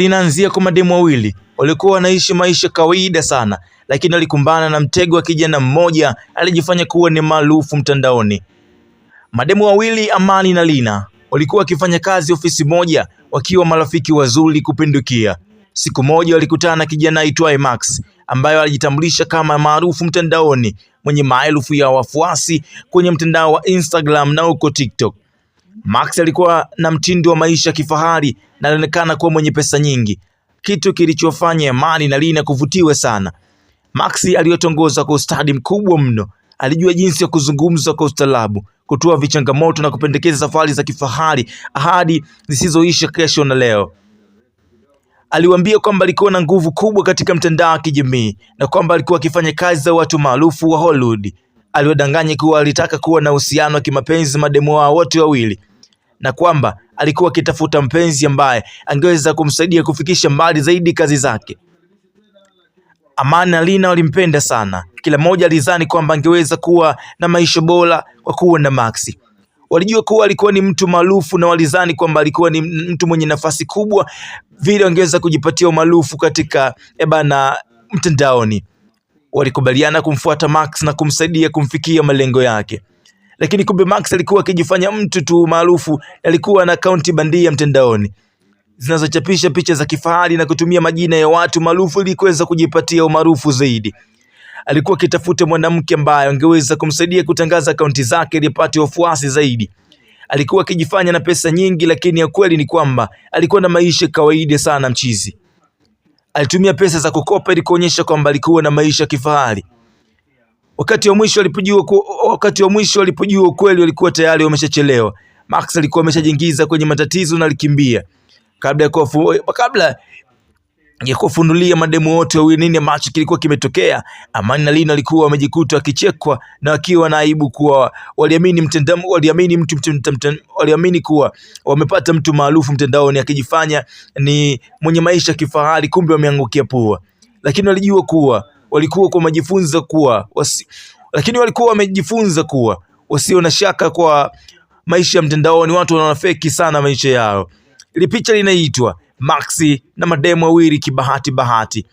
Linaanzia kwa mademu wawili walikuwa wanaishi maisha kawaida sana, lakini walikumbana na mtego wa kijana mmoja alijifanya kuwa ni maarufu mtandaoni. Mademu wawili, Amani na Lina, walikuwa wakifanya kazi ofisi moja wakiwa marafiki wazuri kupindukia. Siku moja walikutana na kijana aitwaye Max ambaye alijitambulisha kama maarufu mtandaoni mwenye maelfu ya wafuasi kwenye mtandao wa Instagram na huko TikTok. Max alikuwa na mtindo wa maisha kifahari na alionekana kuwa mwenye pesa nyingi, kitu kilichofanya Amani na Lina kuvutiwa sana. Max aliyotongoza kwa ustadi mkubwa mno, alijua jinsi ya kuzungumza kwa ustaarabu, kutoa vichangamoto na kupendekeza safari za kifahari, ahadi zisizoisha kesho na leo. Aliwaambia kwamba alikuwa na nguvu kubwa katika mtandao wa kijamii na kwamba alikuwa akifanya kazi za watu maarufu wa Hollywood. Aliwadanganya kuwa alitaka kuwa na uhusiano wa kimapenzi mademu wao wote wawili, na kwamba alikuwa akitafuta mpenzi ambaye angeweza kumsaidia kufikisha mbali zaidi kazi zake. Amani na Lina walimpenda sana. Kila mmoja alizani kwamba angeweza kuwa na maisha bora kwa kuwa na Max. Walijua kuwa alikuwa ni mtu maarufu na walizani kwamba alikuwa ni mtu mwenye nafasi kubwa, vile angeweza kujipatia umaarufu katika mtandaoni. Walikubaliana kumfuata Max na kumsaidia kumfikia malengo yake. Lakini kumbe Max alikuwa akijifanya mtu tu maarufu, alikuwa na akaunti bandia mtandaoni zinazochapisha picha za kifahari na kutumia majina ya watu maarufu ili kuweza kujipatia umaarufu zaidi. Alikuwa akitafuta mwanamke ambaye angeweza kumsaidia kutangaza akaunti zake ili apate wafuasi zaidi. Alikuwa akijifanya na pesa nyingi, lakini ya kweli ni kwamba alikuwa na maisha kawaida sana mchizi. Alitumia pesa za kukopa ili kuonyesha kwamba alikuwa na maisha kifahari. Wakati wa mwisho walipojua ukweli, walikuwa tayari wameshachelewa. Max alikuwa ameshajiingiza kwenye matatizo na alikimbia. Kabla ya kufunulia mademu wote wawili nini ambacho kilikuwa kimetokea, Amani na Lina walikuwa wamejikuta wakichekwa na wakiwa na aibu kuwa waliamini kuwa wamepata mtu maarufu mtandaoni akijifanya ni mwenye maisha kifahari, kumbe wameangukia pua. Lakini walikuwa wamejifunza kuwa wasio na shaka kwa maisha ya mtandaoni, watu wanafeki sana maisha yao. Ile picha linaitwa Max na mademu wawili kibahati bahati.